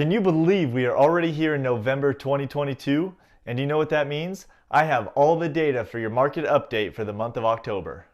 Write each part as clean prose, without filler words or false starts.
Can you believe we are already here in November 2022? And you know what that means? I have all the data for your market update for the month of October.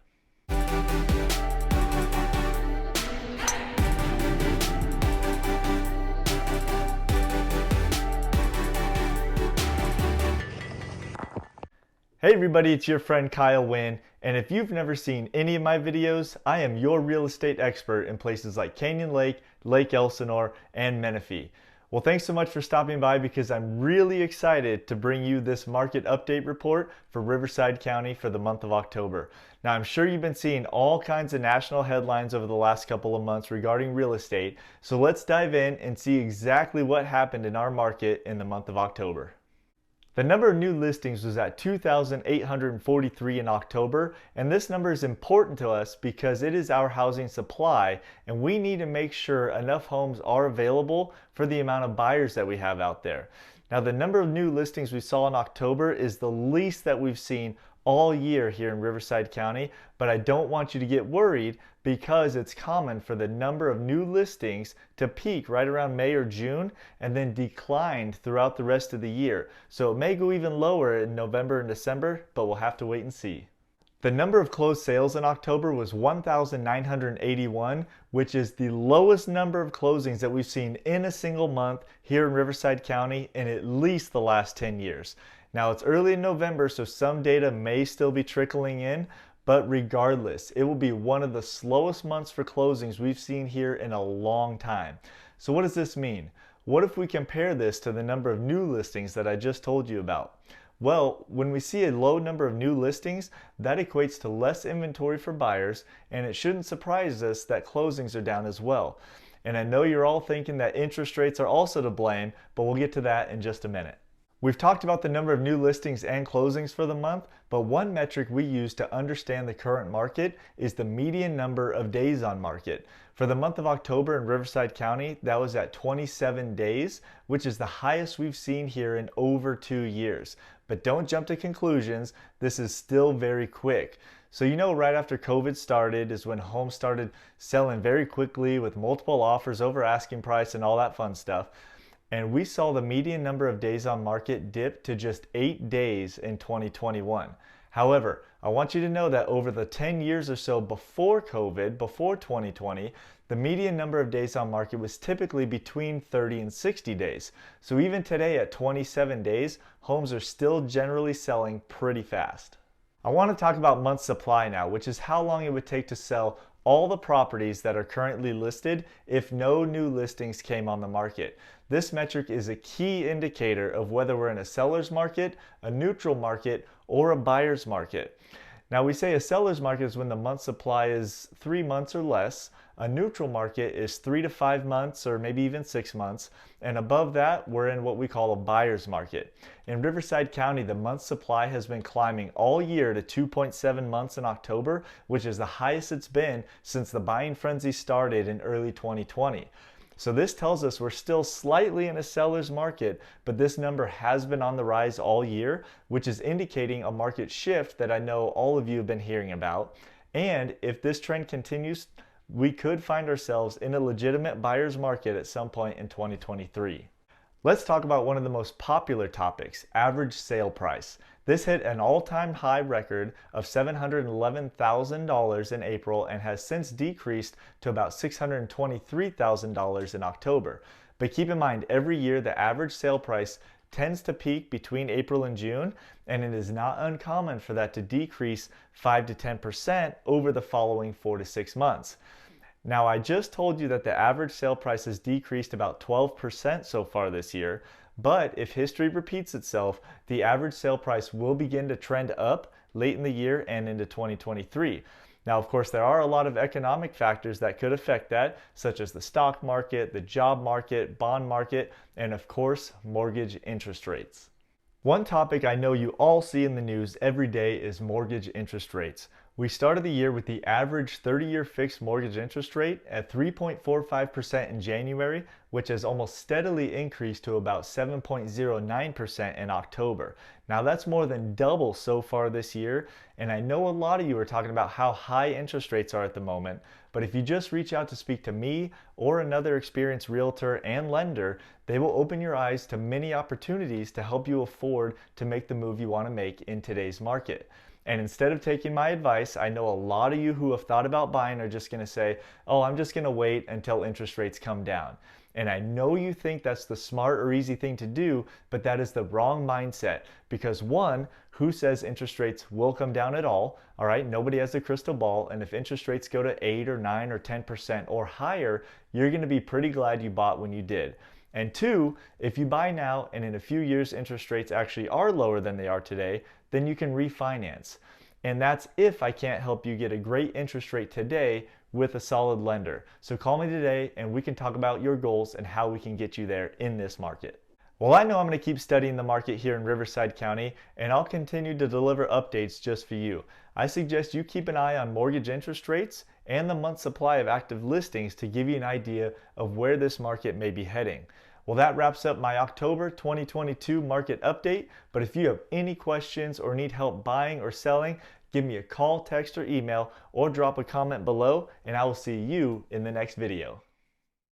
Hey everybody, it's your friend Kyle Winn, and if you've never seen any of my videos, I am your real estate expert in places like Canyon Lake, Lake Elsinore, and Menifee. Well, thanks so much for stopping by because I'm really excited to bring you this market update report for Riverside County for the month of October. Now, I'm sure you've been seeing all kinds of national headlines over the last couple of months regarding real estate, so let's dive in and see exactly what happened in our market in the month of October. The number of new listings was at 2,843 in October, and this number is important to us because it is our housing supply, and we need to make sure enough homes are available for the amount of buyers that we have out there. Now, the number of new listings we saw in October is the least that we've seen all year here in Riverside County, but I don't want you to get worried because it's common for the number of new listings to peak right around May or June and then decline throughout the rest of the year. So it may go even lower in November and December, but we'll have to wait and see. The number of closed sales in October was 1,981, which is the lowest number of closings that we've seen in a single month here in Riverside County in at least the last 10 years. Now, it's early in November, so some data may still be trickling in, but regardless, it will be one of the slowest months for closings we've seen here in a long time. So what does this mean? What if we compare this to the number of new listings that I just told you about? Well, when we see a low number of new listings, that equates to less inventory for buyers, and it shouldn't surprise us that closings are down as well. And I know you're all thinking that interest rates are also to blame, but we'll get to that in just a minute. We've talked about the number of new listings and closings for the month, but one metric we use to understand the current market is the median number of days on market. For the month of October in Riverside County, that was at 27 days, which is the highest we've seen here in over 2 years. But don't jump to conclusions, this is still very quick. So you know right after COVID started is when homes started selling very quickly with multiple offers over asking price and all that fun stuff. And we saw the median number of days on market dip to just 8 days in 2021. However, I want you to know that over the 10 years or so before COVID, before 2020, the median number of days on market was typically between 30 and 60 days. So even today at 27 days, homes are still generally selling pretty fast. I want to talk about month supply now, which is how long it would take to sell all the properties that are currently listed if no new listings came on the market. This metric is a key indicator of whether we're in a seller's market, a neutral market, or a buyer's market. Now, we say a seller's market is when the month supply is 3 months or less. A neutral market is 3 to 5 months or maybe even 6 months. And above that, we're in what we call a buyer's market. In Riverside County, the month supply has been climbing all year to 2.7 months in October, which is the highest it's been since the buying frenzy started in early 2020. So this tells us we're still slightly in a seller's market, but this number has been on the rise all year, which is indicating a market shift that I know all of you have been hearing about. And if this trend continues, we could find ourselves in a legitimate buyer's market at some point in 2023. Let's talk about one of the most popular topics, average sale price. This hit an all-time high record of $711,000 in April and has since decreased to about $623,000 in October. But keep in mind, every year the average sale price tends to peak between April and June, and it is not uncommon for that to decrease 5 to 10% over the following 4 to 6 months. Now, I just told you that the average sale price has decreased about 12% so far this year, but if history repeats itself, the average sale price will begin to trend up late in the year and into 2023. Now, of course, there are a lot of economic factors that could affect that, such as the stock market, the job market, bond market, and of course, mortgage interest rates. One topic I know you all see in the news every day is mortgage interest rates. We started the year with the average 30-year fixed mortgage interest rate at 3.45% in January, which has almost steadily increased to about 7.09% in October. Now that's more than double so far this year, and I know a lot of you are talking about how high interest rates are at the moment, but if you just reach out to speak to me or another experienced realtor and lender, they will open your eyes to many opportunities to help you afford to make the move you want to make in today's market. And instead of taking my advice, I know a lot of you who have thought about buying are just going to say, oh, I'm just going to wait until interest rates come down. And I know you think that's the smart or easy thing to do, but that is the wrong mindset. Because one, who says interest rates will come down at all? All right, nobody has a crystal ball. And if interest rates go to 8 or 9 or 10% or higher, you're going to be pretty glad you bought when you did. And two, if you buy now and in a few years interest rates actually are lower than they are today, then you can refinance. And that's if I can't help you get a great interest rate today with a solid lender. So call me today and we can talk about your goals and how we can get you there in this market. Well, I know I'm going to keep studying the market here in Riverside County, and I'll continue to deliver updates just for you. I suggest you keep an eye on mortgage interest rates and the month supply of active listings to give you an idea of where this market may be heading. Well, that wraps up my October 2022 market update, but if you have any questions or need help buying or selling, give me a call, text, or email, or drop a comment below, and I will see you in the next video.